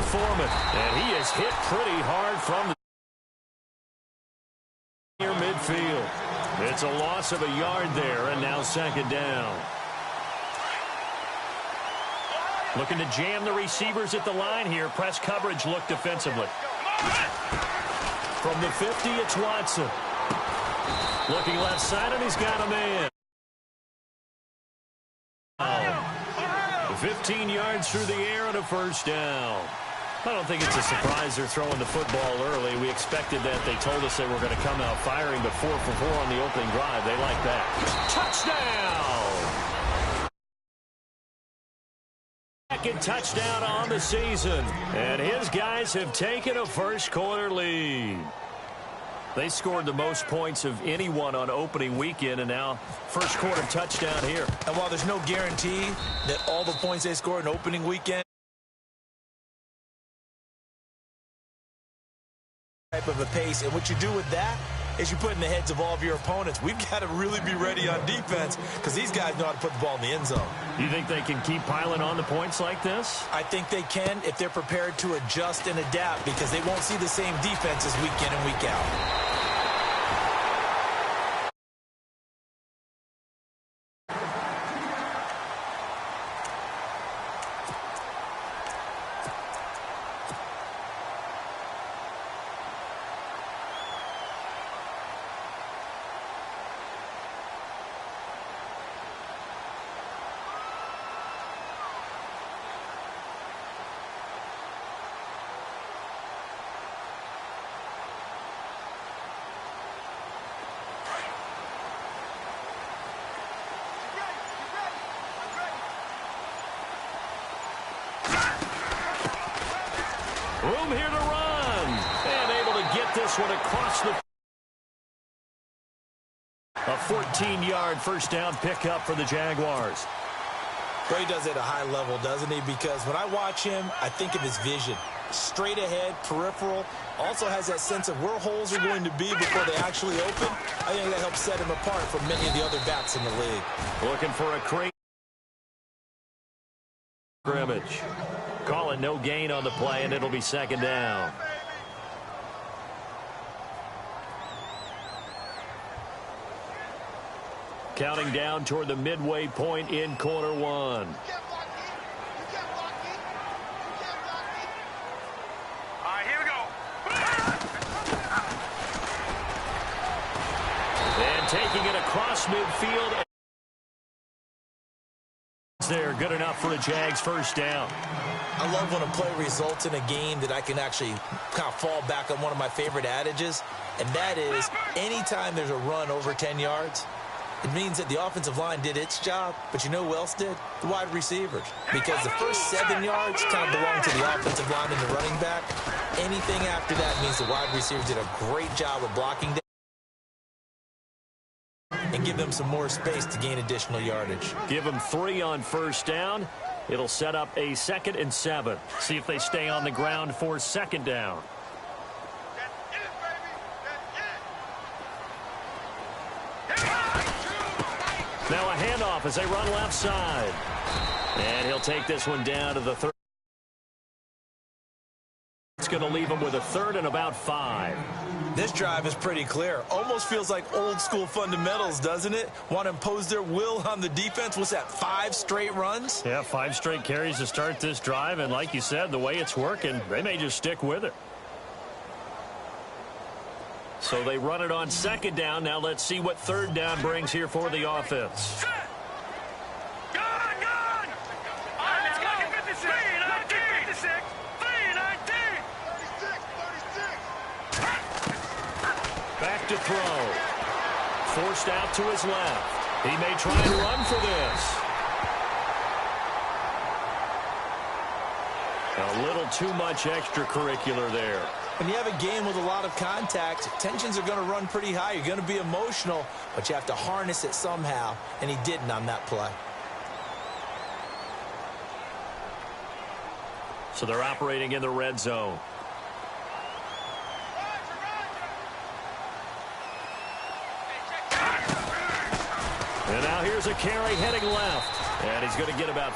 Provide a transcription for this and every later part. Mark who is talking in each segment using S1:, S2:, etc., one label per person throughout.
S1: Foreman. And he is hit pretty hard from the near midfield. It's a loss of a yard there, and now second down. Looking to jam the receivers at the line here. Press coverage look defensively. From the 50, it's Watson. Looking left side, and he's got a man. 15 yards through the air and a first down. I don't think it's a surprise they're throwing the football early. We expected that. They told us they were going to come out firing, but 4 for 4 on the opening drive. They like that. Touchdown! Second touchdown on the season. And his guys have taken a first-quarter lead. They scored the most points of anyone on opening weekend, and now first-quarter touchdown here.
S2: And while there's no guarantee that all the points they scored in opening weekend type of a pace, and what you do with that is you put in the heads of all of your opponents. We've got to really be ready on defense because these guys know how to put the ball in the end zone.
S1: You think they can keep piling on the points like this?
S2: I think they can if they're prepared to adjust and adapt, because they won't see the same defenses week in and week out.
S1: Room here to run. And able to get this one across the... A 14-yard first down pickup for the Jaguars.
S2: Well, he does it at a high level, doesn't he? Because when I watch him, I think of his vision. Straight ahead, peripheral. Also has that sense of where holes are going to be before they actually open. I think that helps set him apart from many of the other backs in the league.
S1: Looking for a crazy scrimmage. Calling no gain on the play, and it'll be second down. Counting down toward the midway point in quarter one.
S3: All right, here we go.
S1: And taking it across midfield. There, good enough for a Jags first down.
S2: I love when a play results in a game that I can actually kind of fall back on one of my favorite adages, and that is anytime there's a run over 10 yards, it means that the offensive line did its job, but you know who else did? The wide receivers. Because the first 7 yards kind of belong to the offensive line and the running back. Anything after that means the wide receivers did a great job of blocking down and give them some more space to gain additional yardage.
S1: Give them 3 on first down. It'll set up a 2nd and 7. See if they stay on the ground for second down. Now a handoff as they run left side. And he'll take this one down to the 30. It's going to leave him with a 3rd and about 5.
S2: This drive is pretty clear. Almost feels like old school fundamentals, doesn't it? Want to impose their will on the defense. What's that, 5 straight runs?
S1: Yeah, 5 straight carries to start this drive. And like you said, the way it's working, they may just stick with it. So they run it on second down. Now let's see what third down brings here for the offense. Back to throw. Forced out to his left. He may try and run for this. A little too much extracurricular there.
S2: When you have a game with a lot of contact, tensions are going to run pretty high. You're going to be emotional, but you have to harness it somehow, and he didn't on that play.
S1: So they're operating in the red zone. And now here's a carry heading left. And he's going to get about...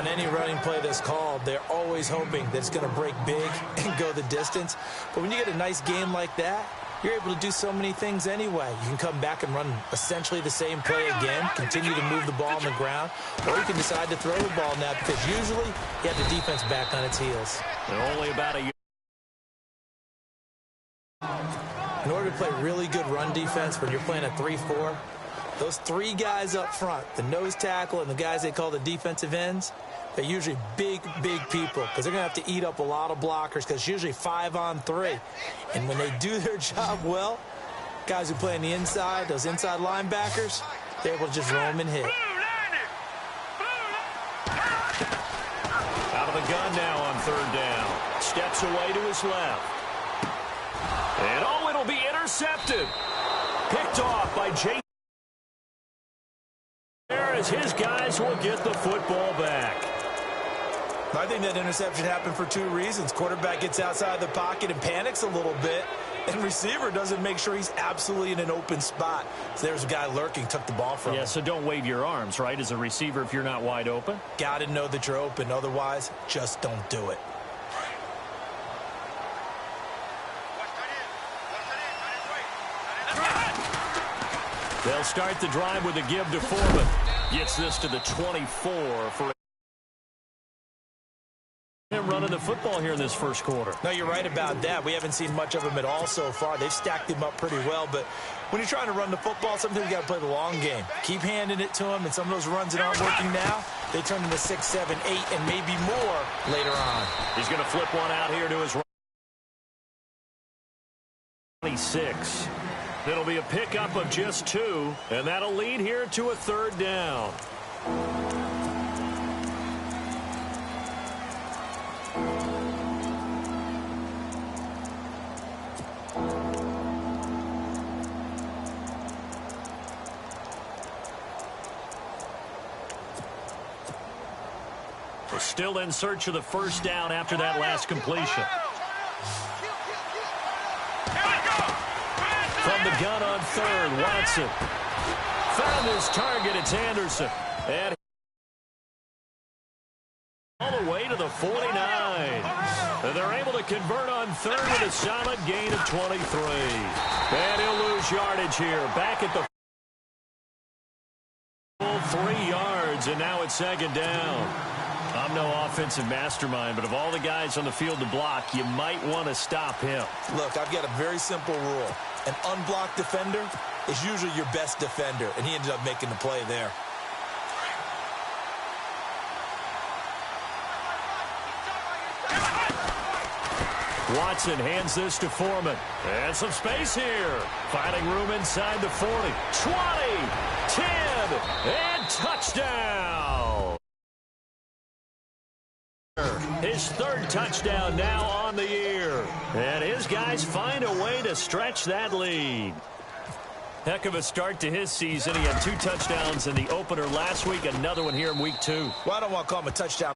S2: On any running play that's called, they're always hoping that it's going to break big and go the distance. But when you get a nice game like that, you're able to do so many things anyway. You can come back and run essentially the same play again, continue to move the ball on the ground, or you can decide to throw the ball now because usually you have the defense back on its heels.
S1: They're only about a year.
S2: In order to play really good run defense when you're playing a 3-4, those three guys up front, the nose tackle and the guys they call the defensive ends, they're usually big people because they're going to have to eat up a lot of blockers because it's usually 5-on-3. And when they do their job well, guys who play on the inside, those inside linebackers, they're able to just roam and hit.
S1: Out of the gun now on third down. Steps away to his left. And oh, it'll be intercepted. Picked off by Jason. As his guys will get the football back.
S2: I think that interception happened for two reasons. Quarterback gets outside the pocket and panics a little bit, and receiver doesn't make sure he's absolutely in an open spot. So there's a guy lurking, took the ball from him.
S1: Yeah, so don't wave your arms, right, as a receiver if you're not wide open.
S2: Got to know that you're open. Otherwise, just don't do it.
S1: They'll start the drive with a give to Foreman. Gets this to the 24 for him running the football here in this first quarter.
S2: No, you're right about that. We haven't seen much of him at all so far. They've stacked him up pretty well, but when you're trying to run the football, sometimes you got to play the long game. Keep handing it to him, and some of those runs that aren't working now, they turn into 6, 7, 8, and maybe more later on.
S1: He's going to flip one out here to his right. 26. It'll be a pickup of just 2, and that'll lead here to a third down. We're still in search of the first down after that last completion. From the gun on third, Watson found his target. It's Anderson. And all the way to the 49. And they're able to convert on third with a solid gain of 23. And he'll lose yardage here. Back at the full 3 yards, and now it's second down. I'm no offensive mastermind, but of all the guys on the field to block, you might want to stop him.
S2: Look, I've got a very simple rule. An unblocked defender is usually your best defender, and he ended up making the play there.
S1: Watson hands this to Foreman. And some space here. Finding room inside the 40. 20, 10, and touchdown. His third touchdown now on the year. And his guys find a way to stretch that lead. Heck of a start to his season. He had 2 touchdowns in the opener last week. Another one here in week 2.
S2: Well, I don't want to call him a touchdown.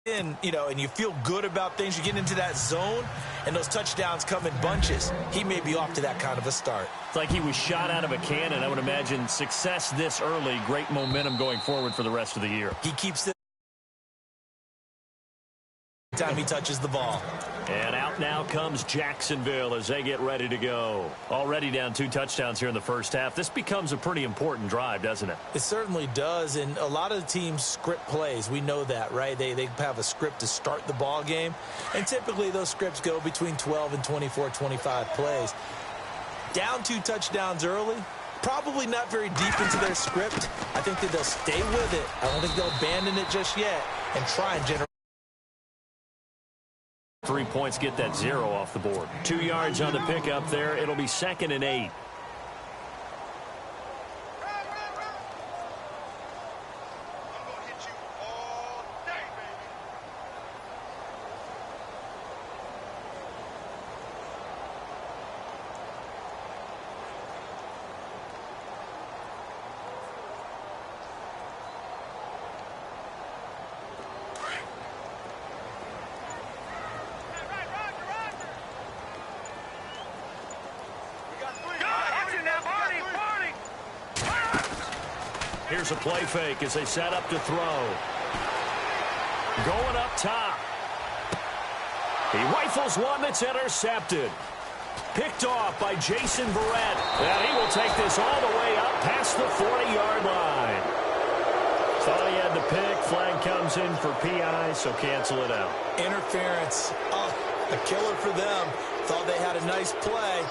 S2: And you feel good about things. You get into that zone, and those touchdowns come in bunches. He may be off to that kind of a start.
S1: It's like he was shot out of a cannon. I would imagine success this early, great momentum going forward for the rest of the year.
S2: He keeps it time he touches the ball.
S1: And out now comes Jacksonville as they get ready to go. Already down 2 touchdowns here in the first half. This becomes a pretty important drive, doesn't it?
S2: It certainly does, and a lot of the teams script plays. We know that, right? They have a script to start the ball game, and typically those scripts go between 12 and 24, 25 plays. Down 2 touchdowns early, probably not very deep into their script. I think that they'll stay with it. I don't think they'll abandon it just yet and try and generate
S1: 3 points, get that 0 off the board. 2 yards on the pickup there. It'll be 2nd and 8. Here's a play fake as they set up to throw. Going up top. He rifles one that's intercepted. Picked off by Jason Verrett. And he will take this all the way up past the 40-yard line. Thought he had the pick. Flag comes in for PI, so cancel it out.
S2: Interference. Oh, a killer for them. Thought they had a nice play.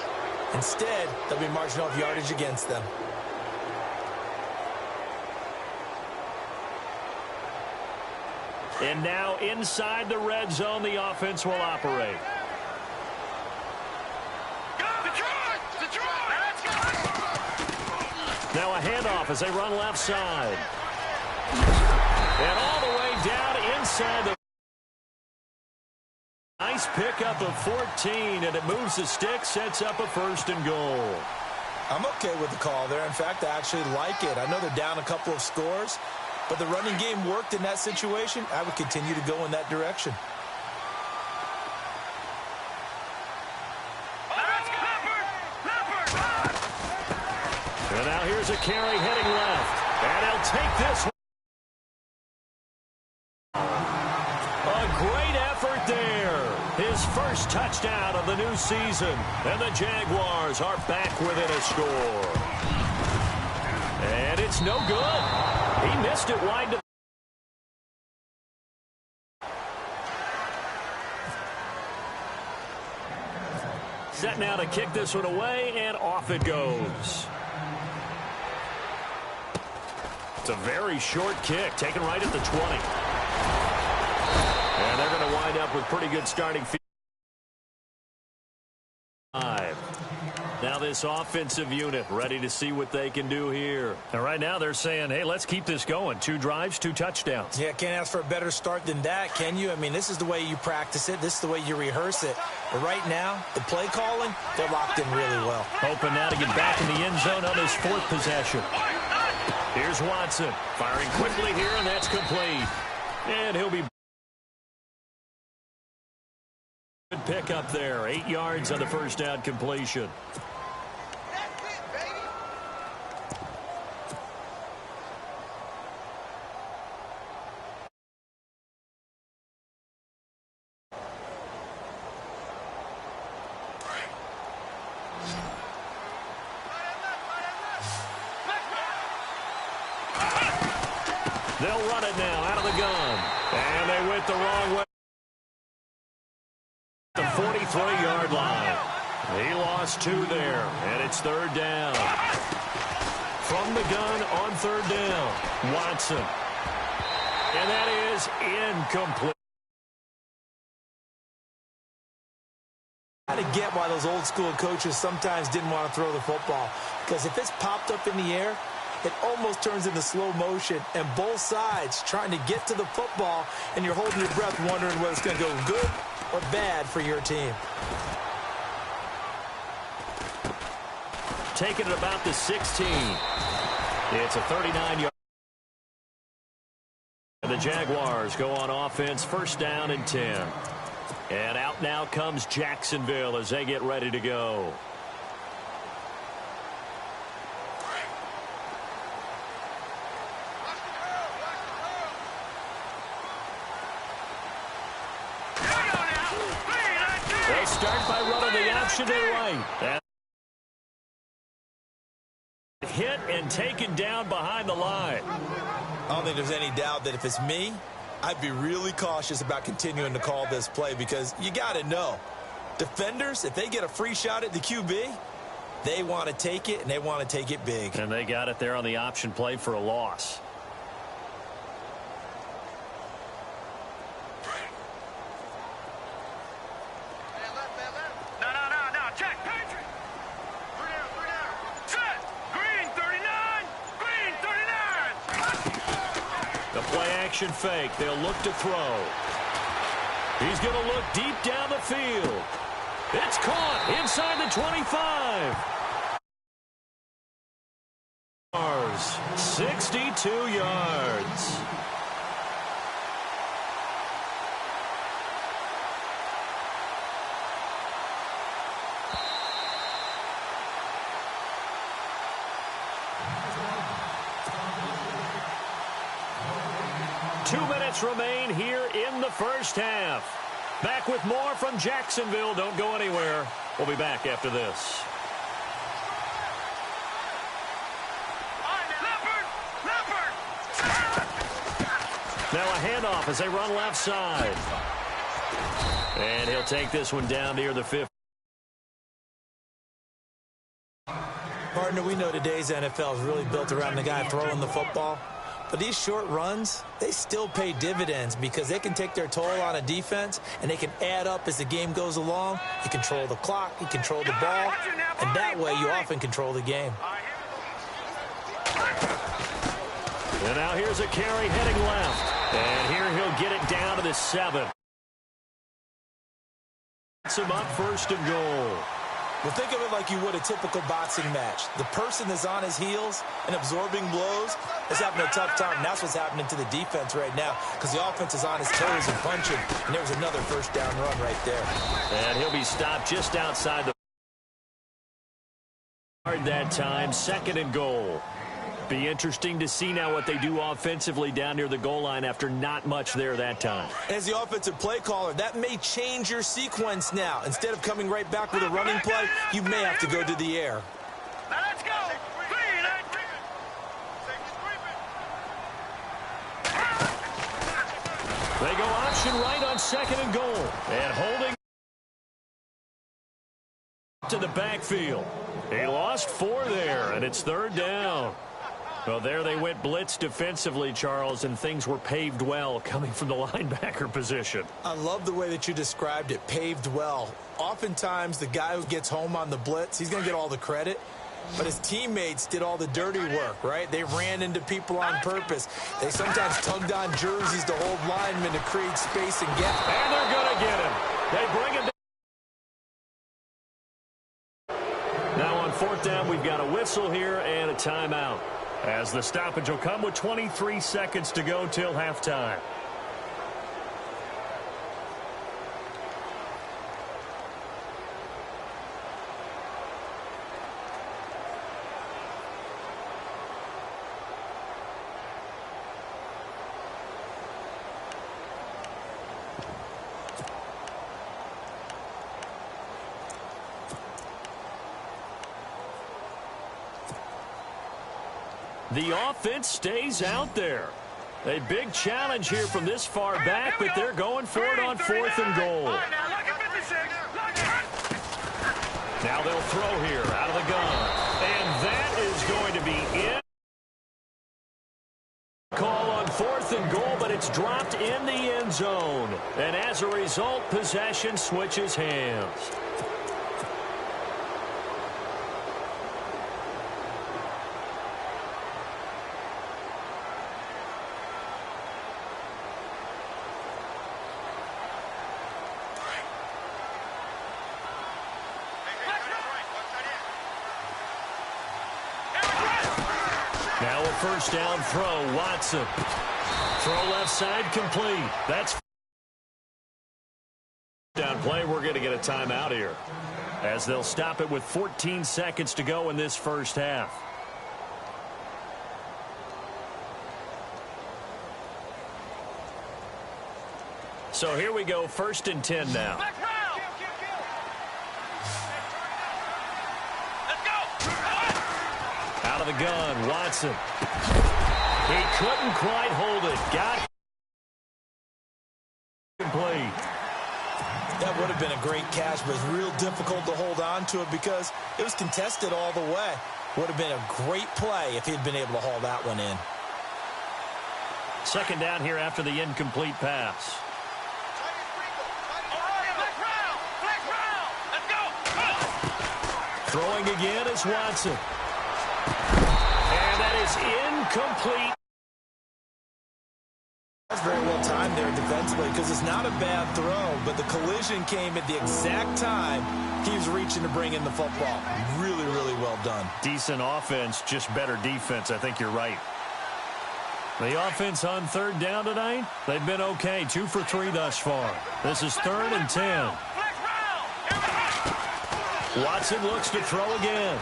S2: Instead, they'll be marching off yardage against them.
S1: And now inside the red zone, the offense will operate. Now a handoff as they run left side. And all the way down inside the... Nice pickup of 14, and it moves the stick, sets up a 1st and goal.
S2: I'm okay with the call there. In fact, I actually like it. I know they're down a couple of scores, but the running game worked in that situation. I would continue to go in that direction.
S1: And now here's a carry heading left. And he'll take this one. A great effort there. His first touchdown of the new season. And the Jaguars are back within a score. And it's no good. He missed it wide to... Set now to kick this one away, and off it goes. It's a very short kick, taken right at the 20. And they're going to wind up with pretty good starting field. Now this offensive unit ready to see what they can do here. And right now they're saying, hey, let's keep this going. 2 drives, 2 touchdowns.
S2: Yeah, can't ask for a better start than that, can you? I mean, this is the way you practice it. This is the way you rehearse it. But right now, the play calling, they're locked in really well.
S1: Hoping now to get back in the end zone on his 4th possession. Here's Watson firing quickly here, and that's complete. And he'll be... Good pick up there. 8 yards on the first down completion. They'll run it now out of the gun. And they went the wrong way. The 43-yard line. He lost 2 there, and it's 3rd down. From the gun on 3rd down, Watson. And that is incomplete.
S2: I get why those old school coaches sometimes didn't want to throw the football, because if it's popped up in the air, it almost turns into slow motion, and both sides trying to get to the football, and you're holding your breath wondering whether it's going to go good or bad for your team.
S1: Taking it about the 16. It's a 39-yard. The Jaguars go on offense, 1st down and 10. And out now comes Jacksonville as they get ready to go. They start by running the option to the right. Hit and taken down behind the line.
S2: I don't think there's any doubt that if it's me, I'd be really cautious about continuing to call this play, because you got to know, defenders, if they get a free shot at the QB, they want to take it, and they want to take it big.
S1: And they got it there on the option play for a loss. Action fake. They'll look to throw. He's going to look deep down the field. It's caught inside the 25. 62 yards. 2 minutes remain here in the first half. Back with more from Jacksonville. Don't go anywhere. We'll be back after this. Now a handoff as they run left side. And he'll take this one down near the 50.
S2: Partner, we know today's NFL is really built around the guy throwing the football. But these short runs, they still pay dividends because they can take their toll on a defense, and they can add up as the game goes along. You control the clock, you control the ball, and that way you often control the game.
S1: And now here's a carry heading left. And here he'll get it down to the 7. It's him up 1st and goal.
S2: Well, think of it like you would a typical boxing match. The person that's on his heels and absorbing blows is having a tough time. And that's what's happening to the defense right now because the offense is on his toes and punching. And there was another first down run right there.
S1: And he'll be stopped just outside the that time. 2nd and goal. Be interesting to see now what they do offensively down near the goal line after not much there that time.
S2: As the offensive play caller, that may change your sequence now. Instead of coming right back with a running play, you may have to go to the air.
S3: Now let's go.
S1: They go option right on 2nd and goal. And holding to the backfield. He lost 4 there, and it's 3rd down. Well, there they went blitz defensively, Charles, and things were paved well coming from the linebacker position.
S2: I love the way that you described it, paved well. Oftentimes, the guy who gets home on the blitz, he's going to get all the credit. But his teammates did all the dirty work, right? They ran into people on purpose. They sometimes tugged on jerseys to hold linemen to create space and gap.
S1: And they're going to get him. They bring him down. Now on 4th down, we've got a whistle here and a timeout, as the stoppage will come with 23 seconds to go till halftime. The offense stays out there. A big challenge here from this far back, but they're going for it on 4th and goal. Now they'll throw here out of the gun. And that is going to be in. Call on 4th and goal, but it's dropped in the end zone. And as a result, possession switches hands. Now a first down throw, Watson. Throw left side complete. That's down play. We're going to get a timeout here, as they'll stop it with 14 seconds to go in this first half. So here we go, 1st and 10 now. Out of the gun, Watson. He couldn't quite hold it. Got complete.
S2: That would have been a great catch, but it's real difficult to hold on to it because it was contested all the way. Would have been a great play if he'd been able to haul that one in.
S1: 2nd down here after the incomplete pass. Throwing again is Watson. And that is incomplete.
S2: That's very well timed there defensively because it's not a bad throw, but the collision came at the exact time he was reaching to bring in the football. Really, really well done.
S1: Decent offense, just better defense. I think you're right. The offense on 3rd down tonight, they've been okay. 2 for 3 thus far. This is 3rd and 10. Watson looks to throw again.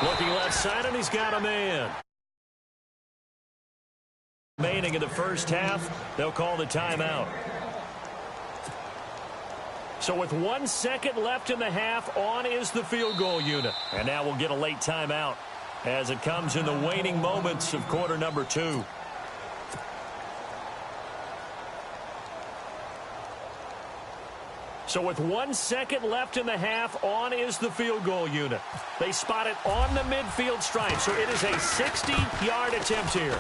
S1: Looking left side, and he's got a man. Remaining in the first half, they'll call the timeout. So with 1 second left in the half, on is the field goal unit. And now we'll get a late timeout as it comes in the waning moments of quarter number 2. So with 1 second left in the half, on is the field goal unit. They spot it on the midfield stripe, so it is a 60-yard attempt here.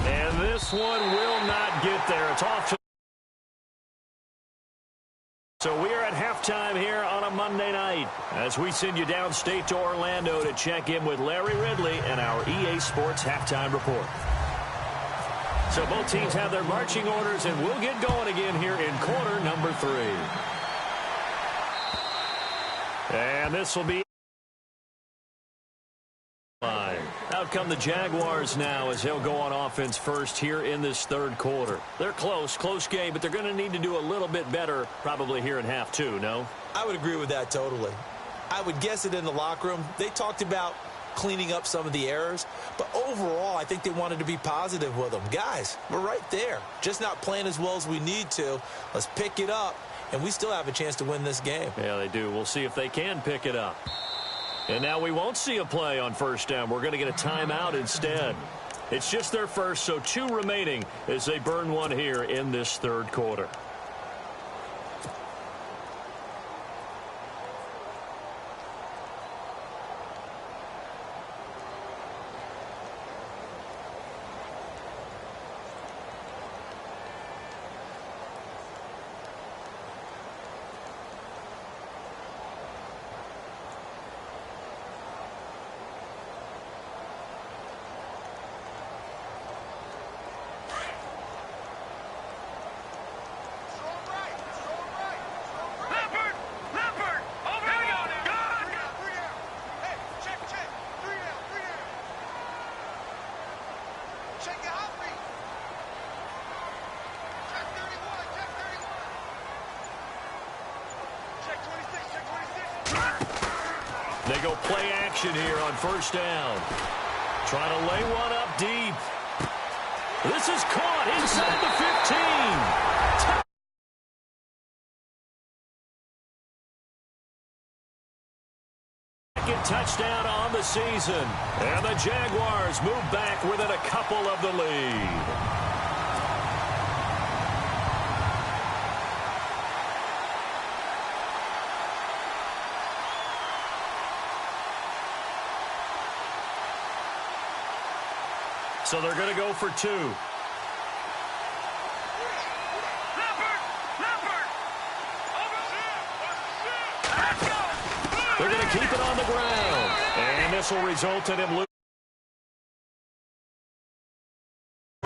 S1: And this one will not get there. It's off to... So we are at halftime here on a Monday night as we send you downstate to Orlando to check in with Larry Ridley and our EA Sports Halftime Report. So both teams have their marching orders, and we'll get going again here in quarter number 3. And this will be... Out come the Jaguars now as they'll go on offense first here in this third quarter. They're close game, but they're going to need to do a little bit better probably here in half 2, no?
S2: I would agree with that totally. I would guess it in the locker room. They talked about cleaning up some of the errors, but overall I think they wanted to be positive with them. Guys, we're right there. Just not playing as well as we need to. Let's pick it up, and we still have a chance to win this game.
S1: Yeah, they do. We'll see if they can pick it up. And now we won't see a play on first down. We're going to get a timeout instead. It's just their first, so 2 remaining as they burn one here in this third quarter. They go play action here on first down. Trying to lay one up deep. This is caught inside the 15. Second touchdown on the season. And the Jaguars move back within a couple of the lead. So they're going to go for 2. They're going to keep it on the ground. And this will result in him losing.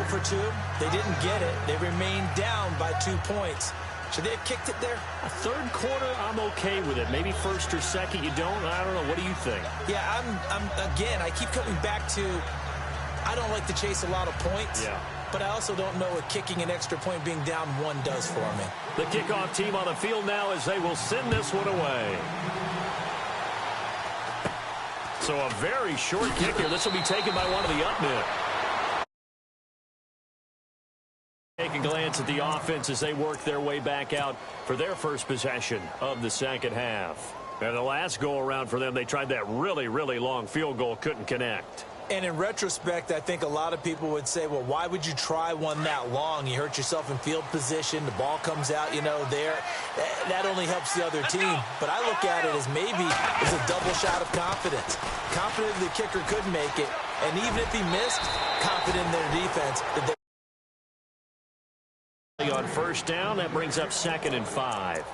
S2: For 2, they didn't get it. They remained down by 2 points. Should they have kicked it there?
S1: A third quarter, I'm okay with it. Maybe first or second, you don't. I don't know. What do you think?
S2: Yeah, again, I keep coming back to... I don't like to chase a lot of points, but I also don't know what kicking an extra point being down 1 does for me.
S1: The kickoff team on the field now as they will send this one away. So a very short kick here. This will be taken by one of the up men. Take a glance at the offense as they work their way back out for their first possession of the second half. And the last go-around for them, they tried that really, really long field goal, couldn't connect.
S2: And in retrospect, I think a lot of people would say, well, why would you try one that long? You hurt yourself in field position. The ball comes out, there. That only helps the other team. But I look at it as maybe it's a double shot of confidence. Confident the kicker could make it. And even if he missed, confident in their defense.
S1: On first down, that brings up 2nd and 5.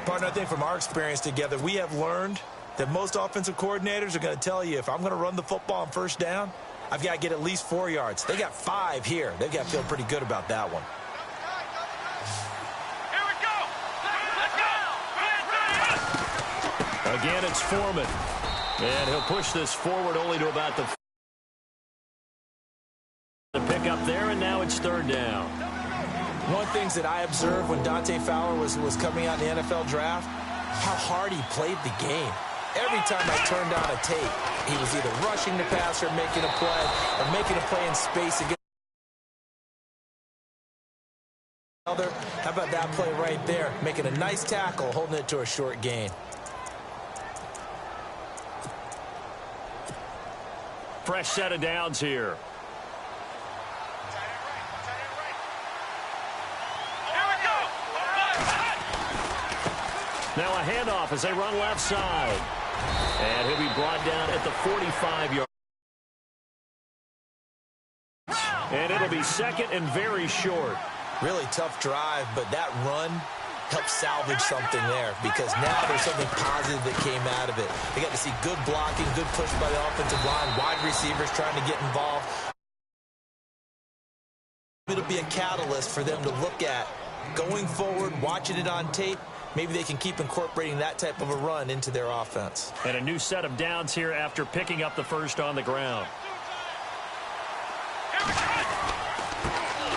S2: Partner, I think from our experience together, we have learned that most offensive coordinators are going to tell you, if I'm going to run the football on first down, I've got to get at least 4 yards. They got 5 here. They've got to feel pretty good about that one.
S3: Here we go.
S1: Again, it's Foreman. And he'll push this forward only to about the pick up there, and now it's 3rd down.
S2: One of the things that I observed when Dante Fowler was coming out in the NFL draft, how hard he played the game. Every time I turned on a tape, he was either rushing the passer, making a play, or making a play in space against How about that play right there? Making a nice tackle, holding it to a short gain.
S1: Fresh set of downs here. Now a handoff as they run left side. And he'll be brought down at the 45-yard. And it'll be second and very short.
S2: Really tough drive, but that run helped salvage something there because now there's something positive that came out of it. They got to see good blocking, good push by the offensive line, wide receivers trying to get involved. It'll be a catalyst for them to look at going forward, watching it on tape. Maybe they can keep incorporating that type of a run into their offense.
S1: And a new set of downs here after picking up the first on the ground.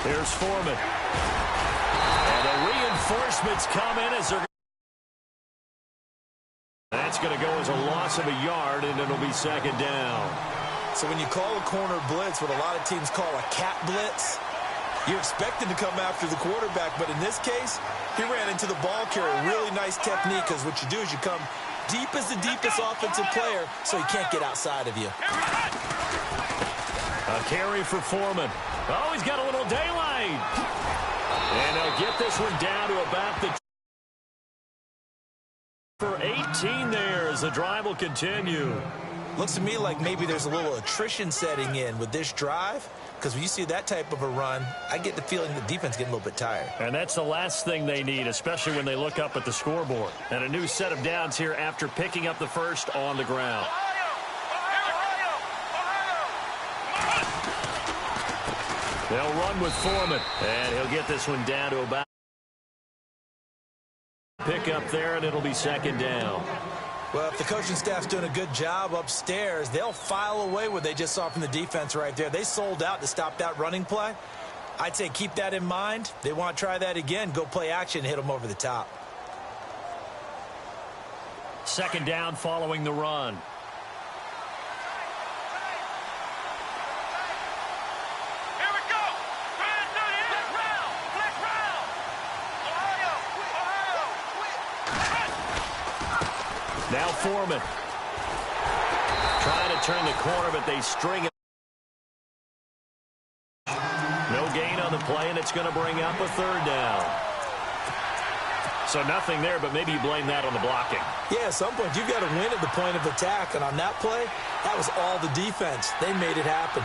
S1: Here's Foreman. And the reinforcements come in as they're... That's going to go as a loss of a yard, and it'll be second down.
S2: So when you call a corner blitz, what a lot of teams call a cat blitz, you're expected to come after the quarterback, but in this case, he ran into the ball carrier. Really nice technique, because what you do is you come deep as the deepest offensive player, so he can't get outside of you.
S1: A carry for Foreman. Oh, he's got a little daylight. And they'll get this one down to about the... For 18 there as the drive will continue.
S2: Looks to me like maybe there's a little attrition setting in with this drive, because when you see that type of a run, I get the feeling the defense getting a little bit tired.
S1: And that's the last thing they need, especially when they look up at the scoreboard. And a new set of downs here after picking up the first on the ground. They'll run with Foreman, and he'll get this one down to about pick up there, and it'll be second down.
S2: Well, if the coaching staff's doing a good job upstairs, they'll file away what they just saw from the defense right there. They sold out to stop that running play. I'd say keep that in mind. They want to try that again, go play action, hit them over the top.
S1: Second down following the run. Now Foreman. Trying to turn the corner, but they string it. No gain on the play, and it's going to bring up a third down. So nothing there, but maybe you blame that on the blocking.
S2: Yeah, at some point, you've got to win at the point of attack. And on that play, that was all the defense. They made it happen.